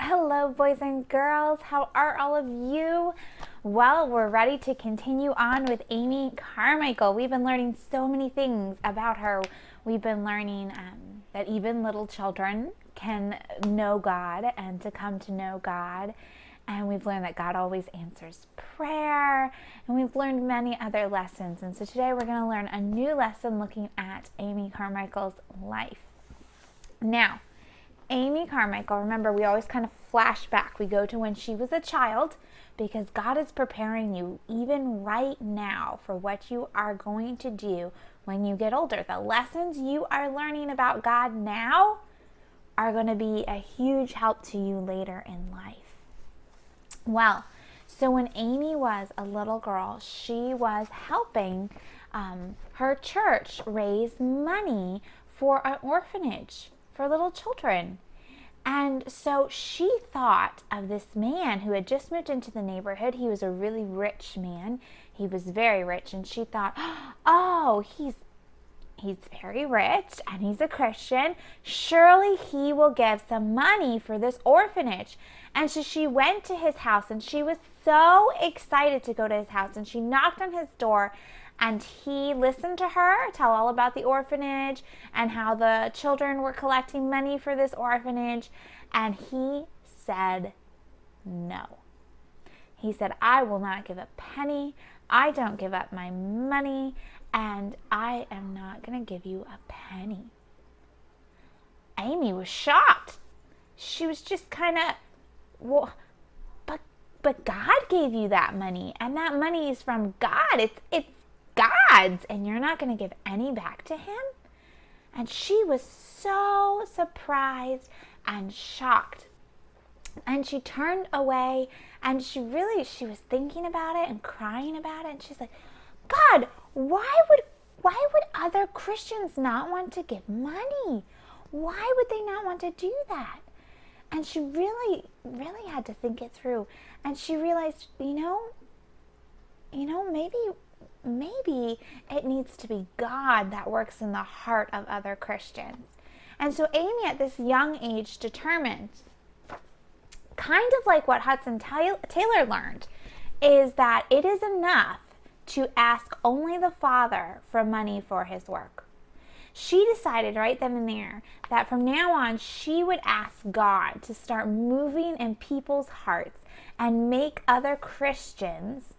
Hello, boys and girls. How are all of you? Well, we're ready to continue on with Amy Carmichael. We've been learning so many things about her. We've been learning that even little children can know God and to come to know God. And we've learned that God always answers prayer. And we've learned many other lessons. And so today we're going to learn a new lesson looking at Amy Carmichael's life. Now, Amy Carmichael, remember, we always kind of flash back. We go to when she was a child because God is preparing you even right now for what you are going to do when you get older. The lessons you are learning about God now are going to be a huge help to you later in life. Well, so when Amy was a little girl, she was helping her church raise money for an orphanage for little children. And so she thought of this man who had just moved into the neighborhood. He was a really rich man. He was very rich. And she thought, oh, he's very rich and he's a Christian. Surely he will give some money for this orphanage. And so she went to his house and she was so excited to go to his house. And she knocked on his door. And he listened to her tell all about the orphanage and how the children were collecting money for this orphanage. And he said no. He said, I will not give a penny. I don't give up my money. And I am not going to give you a penny. Amy was shocked. She was just kind of, well, but God gave you that money. And that money is from God. It's God's, and you're not going to give any back to him? And she was so surprised and shocked. And she turned away, and she was thinking about it and crying about it. And she's like, God, why would other Christians not want to give money? Why would they not want to do that? And she really, really had to think it through. And she realized, maybe it needs to be God that works in the heart of other Christians. And so Amy at this young age determined, kind of like what Hudson Taylor learned, is that it is enough to ask only the Father for money for his work. She decided right then and there that from now on she would ask God to start moving in people's hearts and make other Christians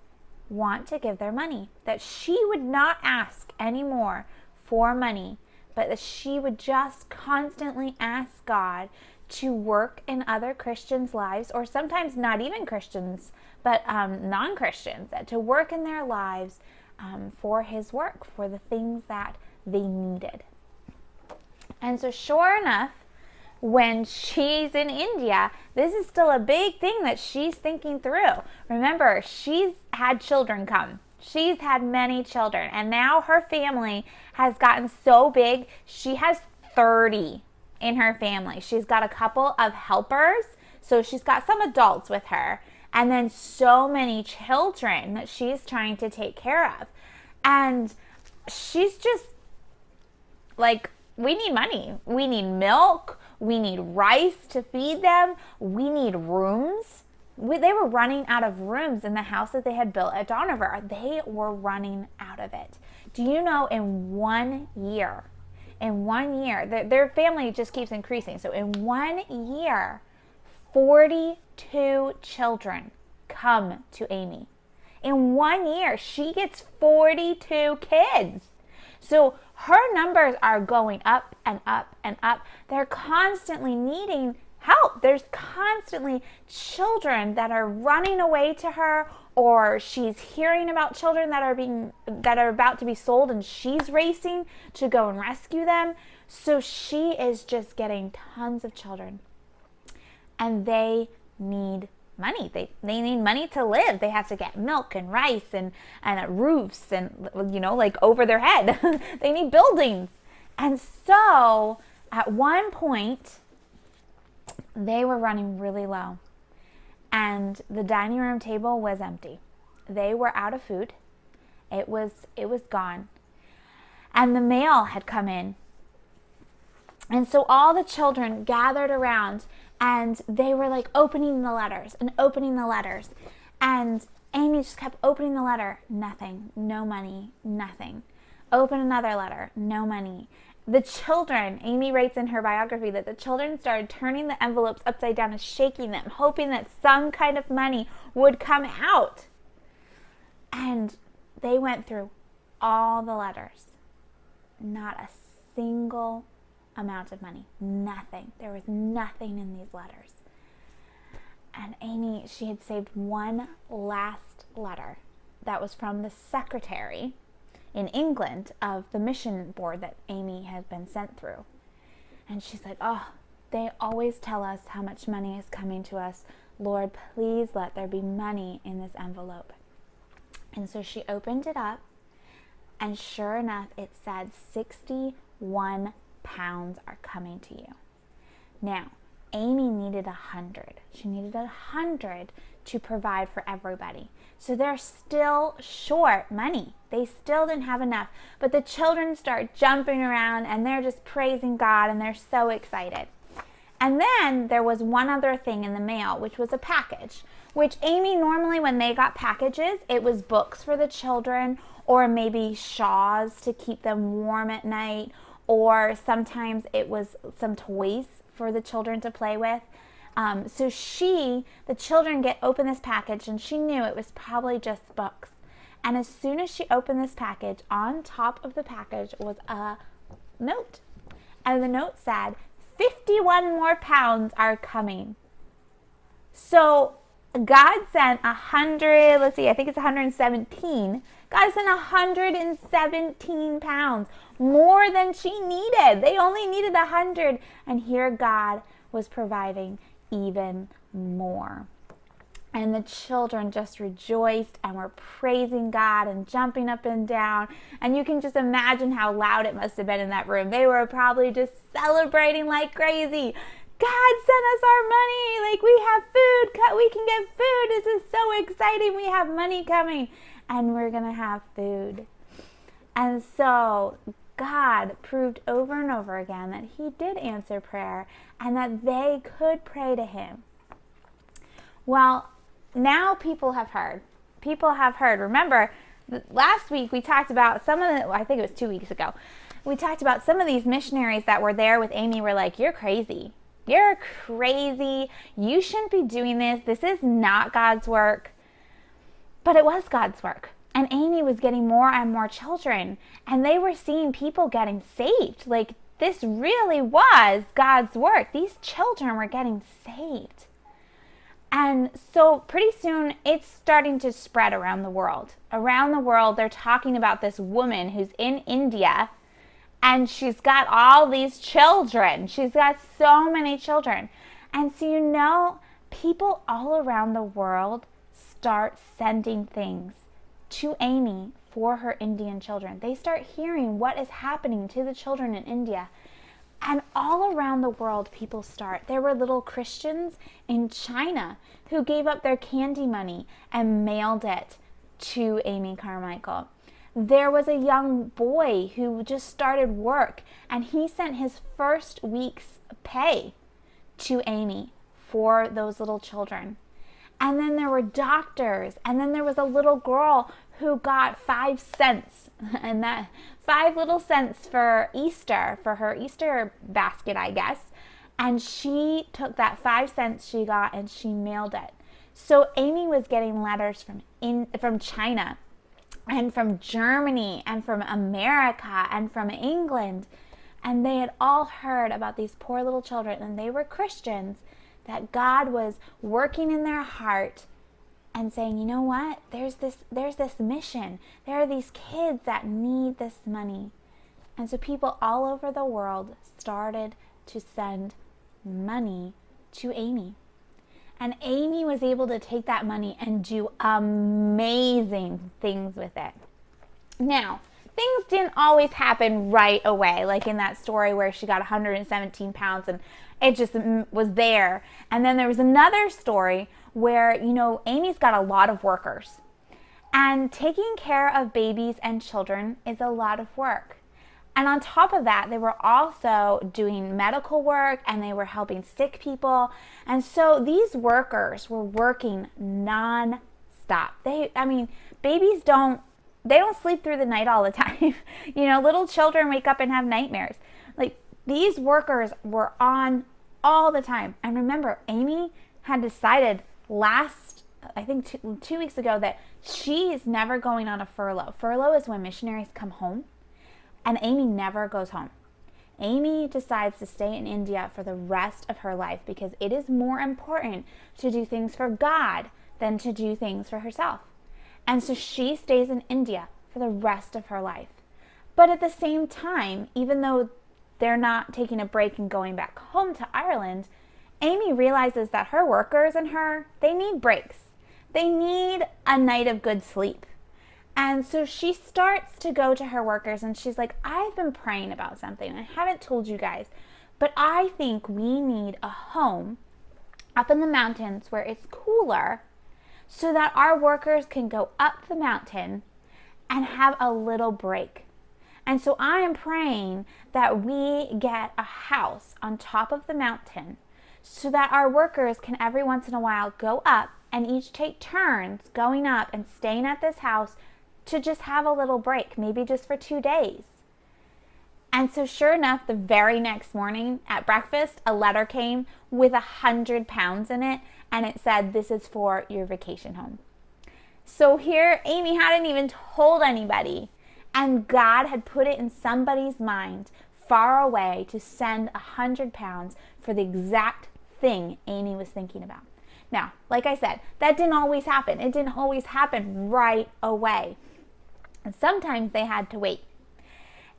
want to give their money. That she would not ask anymore for money, but that she would just constantly ask God to work in other Christians' lives, or sometimes not even Christians, but non-Christians, to work in their lives for his work, for the things that they needed. And so sure enough, when she's in India, this is still a big thing that she's thinking through. Remember, she's had children come. She's had many children. And now her family has gotten so big, she has 30 in her family. She's got a couple of helpers. So she's got some adults with her. And then so many children that she's trying to take care of. And she's just like, we need money. We need milk. We need rice to feed them. We need rooms. They were running out of rooms in the house that they had built at Dohnavur. They were running out of it. Do you know in 1 year, their family just keeps increasing. So in 1 year, 42 children come to Amy. In 1 year, she gets 42 kids. So her numbers are going up and up and up. They're constantly needing help. There's constantly children that are running away to her, or she's hearing about children that are about to be sold, and she's racing to go and rescue them. So she is just getting tons of children, and they need money. They need money to live. They have to get milk and rice and roofs and, like over their head. They need buildings. And so at one point, they were running really low. And the dining room table was empty. They were out of food. It was gone. And the mail had come in. And so all the children gathered around And they were like opening the letters and opening the letters. And Amy just kept opening the letter. Nothing. No money. Nothing. Open another letter. No money. The children, Amy writes in her biography that the children started turning the envelopes upside down and shaking them, hoping that some kind of money would come out. And they went through all the letters. Not a single amount of money. Nothing. There was nothing in these letters. And Amy, she had saved one last letter that was from the secretary in England of the mission board that Amy had been sent through. And she said, oh, they always tell us how much money is coming to us. Lord, please let there be money in this envelope. And so she opened it up, and sure enough, it said 61 pounds are coming to you. Now, Amy needed 100. She needed 100 to provide for everybody. So they're still short money. They still didn't have enough. But the children start jumping around and they're just praising God and they're so excited. And then there was one other thing in the mail, which was a package, which Amy normally, when they got packages, it was books for the children or maybe shawls to keep them warm at night, or sometimes it was some toys for the children to play with. So the children open this package, and she knew it was probably just books. And as soon as she opened this package, on top of the package was a note. And the note said, 51 more pounds are coming. So God sent 100, let's see, I think it's 117. God sent 117 pounds, more than she needed. They only needed 100. And here God was providing even more. And the children just rejoiced and were praising God and jumping up and down. And you can just imagine how loud it must have been in that room. They were probably just celebrating like crazy. God sent us our money. Like, we have food. We can get food. This is so exciting. We have money coming. And we're going to have food. And so God proved over and over again that he did answer prayer and that they could pray to him. Well, now people have heard. People have heard. Remember, last week we talked about I think it was 2 weeks ago, we talked about some of these missionaries that were there with Amy were like, you're crazy. You're crazy. You shouldn't be doing this. This is not God's work. But it was God's work. And Amy was getting more and more children. And they were seeing people getting saved. Like, this really was God's work. These children were getting saved. And so pretty soon it's starting to spread around the world. Around the world, they're talking about this woman who's in India, and she's got all these children. She's got so many children. And so, people all around the world start sending things to Amy for her Indian children. They start hearing what is happening to the children in India. And all around the world, people start. There were little Christians in China who gave up their candy money and mailed it to Amy Carmichael. There was a young boy who just started work, and he sent his first week's pay to Amy for those little children. And then there were doctors, and then there was a little girl who got 5 cents, and that 5 little cents for Easter, for her Easter basket, I guess. And she took that 5 cents she got and she mailed it. So Amy was getting letters from China and from Germany and from America and from England. And they had all heard about these poor little children, and they were Christians, that God was working in their heart and saying, you know what, there's this mission. There are these kids that need this money. And so people all over the world started to send money to Amy. And Amy was able to take that money and do amazing things with it. Now, things didn't always happen right away, like in that story where she got 117 pounds and it just was there. And then there was another story where, Amy's got a lot of workers. And taking care of babies and children is a lot of work. And on top of that, they were also doing medical work and they were helping sick people. And so these workers were working non-stop. Babies don't sleep through the night all the time. Little children wake up and have nightmares. Like, these workers were on all the time. And remember, Amy had decided I think 2 weeks ago, that she's never going on a furlough. Furlough is when missionaries come home, and Amy never goes home. Amy decides to stay in India for the rest of her life because it is more important to do things for God than to do things for herself. And so she stays in India for the rest of her life. But at the same time, even though they're not taking a break and going back home to Ireland, Amy realizes that her workers and they need breaks. They need a night of good sleep. And so she starts to go to her workers and she's like, I've been praying about something. I haven't told you guys, but I think we need a home up in the mountains where it's cooler so that our workers can go up the mountain and have a little break. And so I am praying that we get a house on top of the mountain so that our workers can every once in a while go up and each take turns going up and staying at this house to just have a little break, maybe just for 2 days. And so sure enough, the very next morning at breakfast, a letter came with 100 pounds in it, and it said, this is for your vacation home. So here, Amy hadn't even told anybody, and God had put it in somebody's mind far away to send 100 pounds for the exact thing Amy was thinking about. Now, like I said, that didn't always happen. It didn't always happen right away. And sometimes they had to wait.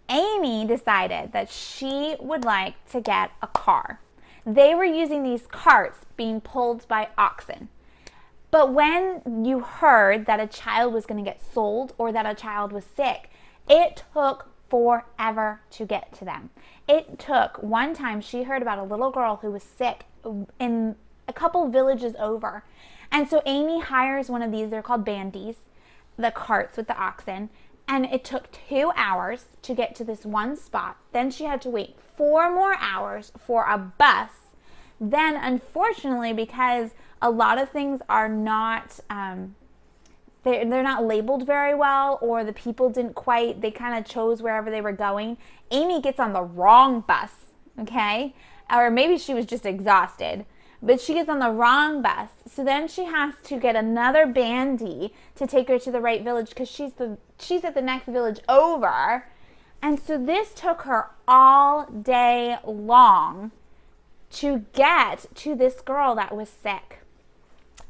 Amy decided that she would like to get a car. They were using these carts being pulled by oxen. But when you heard that a child was going to get sold or that a child was sick, it took forever to get to them. It took, one time she heard about a little girl who was sick in a couple villages over. And so Amy hires one of these, they're called bandies, the carts with the oxen. And it took 2 hours to get to this one spot. Then she had to wait 4 more hours for a bus. Then, unfortunately, because a lot of things are not, they're not labeled very well, or the people they kind of chose wherever they were going. Amy gets on the wrong bus, okay? Or maybe she was just exhausted. But she gets on the wrong bus. So then she has to get another bandy to take her to the right village because she's at the next village over. And so this took her all day long to get to this girl that was sick.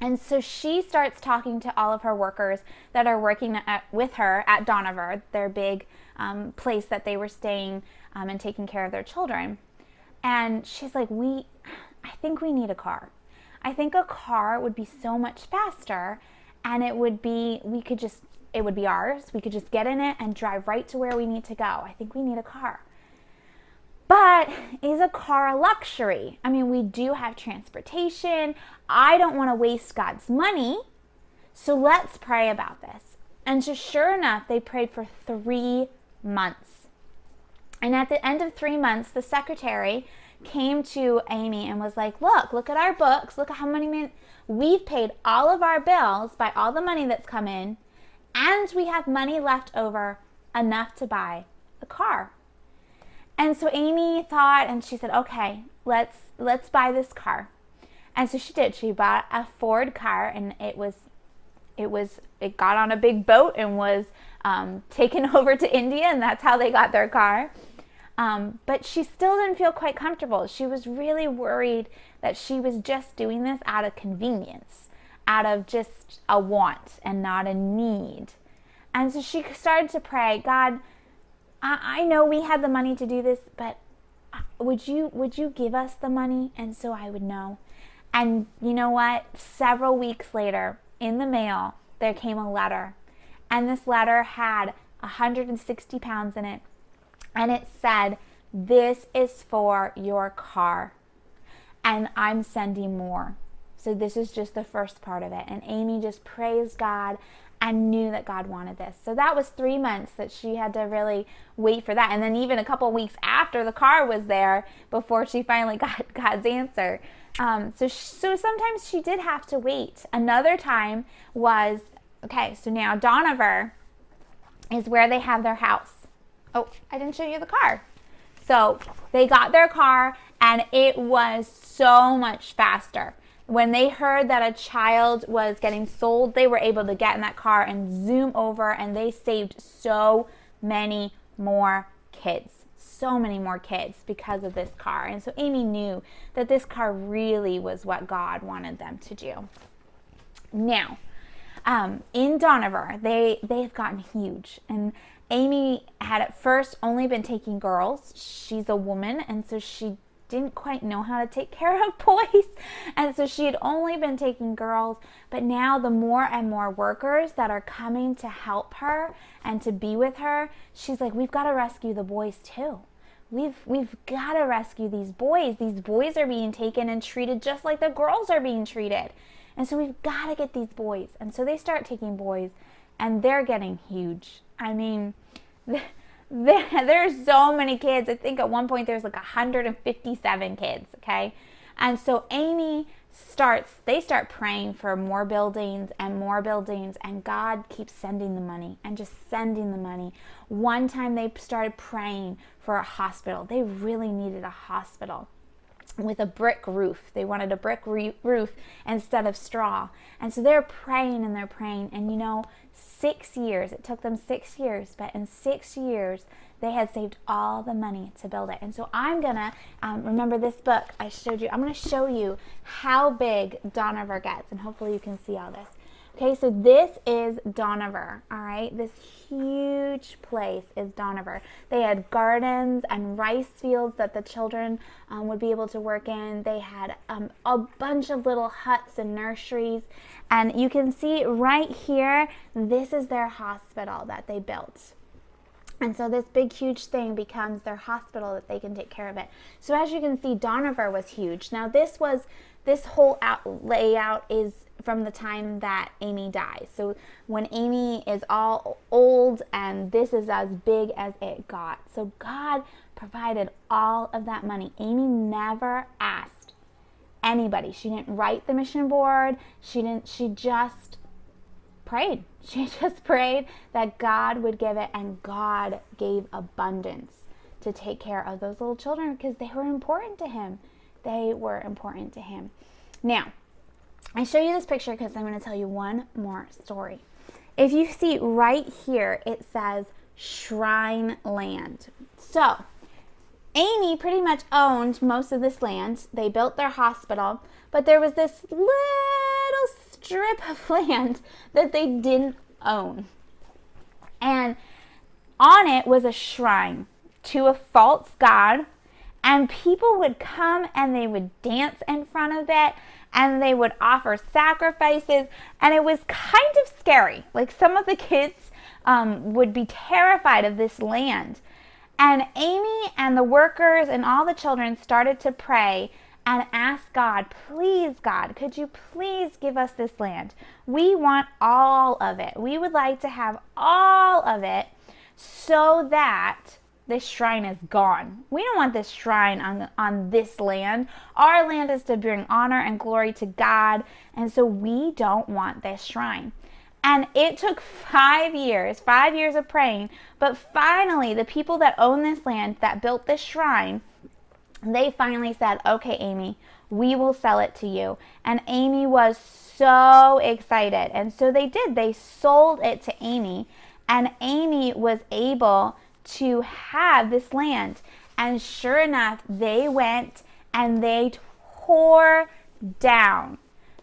And so she starts talking to all of her workers that are working with her at Dohnavur, their big place that they were staying and taking care of their children. And she's like, I think we need a car. I think a car would be so much faster, and it would be ours. We could just get in it and drive right to where we need to go. I think we need a car. But is a car a luxury? I mean, we do have transportation. I don't want to waste God's money. So let's pray about this. And so sure enough, they prayed for 3 months. And at the end of 3 months, the secretary came to Amy and was like, look at our books. Look at how many we've paid all of our bills by all the money that's come in. And we have money left over enough to buy a car. And so Amy thought, and she said, okay, let's buy this car. And so she did. She bought a Ford car, and it got on a big boat and was taken over to India, and that's how they got their car. But she still didn't feel quite comfortable. She was really worried that she was just doing this out of convenience, out of just a want and not a need. And so she started to pray, God, I know we had the money to do this, but would you give us the money? And so I would know. And you know what? Several weeks later, in the mail, there came a letter. And this letter had 160 pounds in it. And it said, this is for your car. And I'm sending more. So this is just the first part of it. And Amy just praised God and knew that God wanted this. So that was 3 months that she had to really wait for that. And then even a couple weeks after the car was there before she finally got God's answer. So sometimes she did have to wait. Another time was, okay, so now Donover is where they have their house. Oh, I didn't show you the car. So they got their car, and it was so much faster. When they heard that a child was getting sold, they were able to get in that car and zoom over, and they saved so many more kids. So many more kids because of this car. And so Amy knew that this car really was what God wanted them to do. Now, in Donover, they've gotten huge. And Amy had at first only been taking girls. She's a woman, and so she didn't quite know how to take care of boys. And so she had only been taking girls. But now the more and more workers that are coming to help her and to be with her, she's like, we've got to rescue the boys too. We've got to rescue these boys. These boys are being taken and treated just like the girls are being treated. And so we've got to get these boys. And so they start taking boys, and they're getting huge. I mean, there's so many kids. I think at one point there's like 157 kids, okay? And so they start praying for more buildings, and God keeps sending the money and just sending the money. One time they started praying for a hospital. They really needed a hospital with a brick roof. They wanted a brick roof instead of straw. And so they're praying, and 6 years, it took them 6 years, but in 6 years, they had saved all the money to build it. And so I'm going to, remember this book I showed you, I'm going to show you how big Donover gets, and hopefully you can see all this. Okay, so this is Donover, all right? This huge place is Donover. They had gardens and rice fields that the children would be able to work in. They had a bunch of little huts and nurseries. And you can see right here, this is their hospital that they built. And so this big, huge thing becomes their hospital that they can take care of it. So as you can see, Donover was huge. Now this whole layout is from the time that Amy dies. So when Amy is all old, and this is as big as it got. So God provided all of that money. Amy never asked anybody. She didn't write the mission board. She just prayed. She just prayed that God would give it, and God gave abundance to take care of those little children because they were important to him. They were important to him. Now, I show you this picture because I'm going to tell you one more story. If you see right here, it says Shrine Land. So, Amy pretty much owned most of this land. They built their hospital, but there was this little strip of land that they didn't own. And on it was a shrine to a false god, and people would come and they would dance in front of it, and they would offer sacrifices, and it was kind of scary. Like, some of the kids would be terrified of this land. And Amy and the workers and all the children started to pray and ask God, please, God, could you please give us this land? We want all of it. We would like to have all of it so that this shrine is gone. We don't want this shrine on this land. Our land is to bring honor and glory to God, and so we don't want this shrine. And it took 5 years of praying, but finally the people that own this land, that built this shrine, they finally said, okay, Amy, we will sell it to you. And Amy was so excited, and so they did. They sold it to Amy, and Amy was able to have this land. And sure enough, they went and they tore down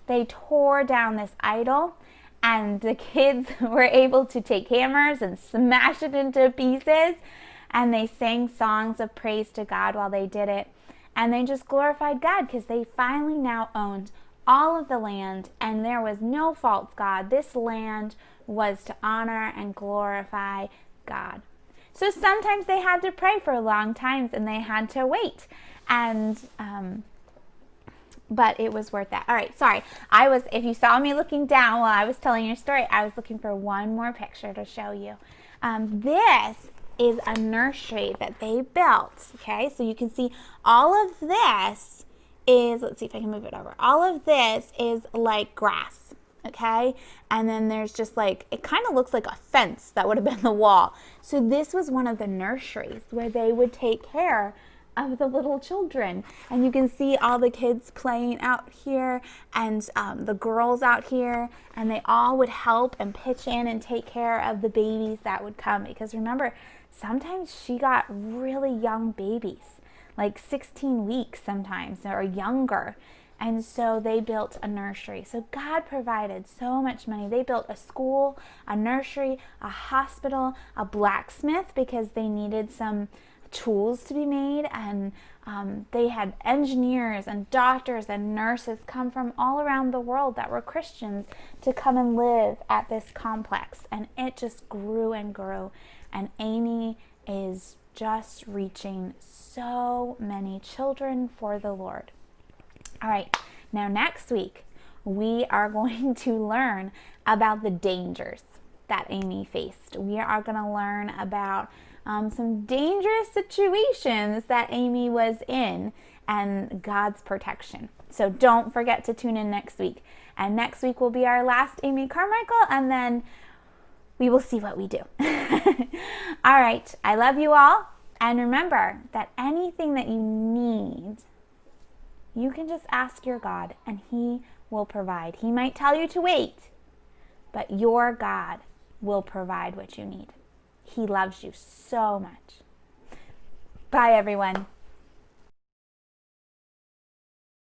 this idol, and the kids were able to take hammers and smash it into pieces, and they sang songs of praise to God while they did it, and they just glorified God because they finally now owned all of the land, and there was no false god. This land was to honor and glorify God. So sometimes they had to pray for long times, and they had to wait. And but it was worth that. All right, sorry. If you saw me looking down while I was telling your story, I was looking for one more picture to show you. This is a nursery that they built, okay? So you can see all of this is, let's see if I can move it over. All of this is like grass, okay? And then there's just like, it kind of looks like a fence that would have been the wall. So this was one of the nurseries where they would take care of the little children. And you can see all the kids playing out here and the girls out here, and they all would help and pitch in and take care of the babies that would come. Because remember, sometimes she got really young babies, like 16 weeks sometimes or younger. And so they built a nursery. So God provided so much money. They built a school, a nursery, a hospital, a blacksmith because they needed some tools to be made, and they had engineers and doctors and nurses come from all around the world that were Christians to come and live at this complex. And it just grew and grew. And Amy is just reaching so many children for the Lord. All right, now next week, we are going to learn about the dangers that Amy faced. We are going to learn about some dangerous situations that Amy was in and God's protection. So don't forget to tune in next week. And next week will be our last Amy Carmichael, and then we will see what we do. All right, I love you all. And remember that anything that you need, you can just ask your God and He will provide. He might tell you to wait, but your God will provide what you need. He loves you so much. Bye, everyone.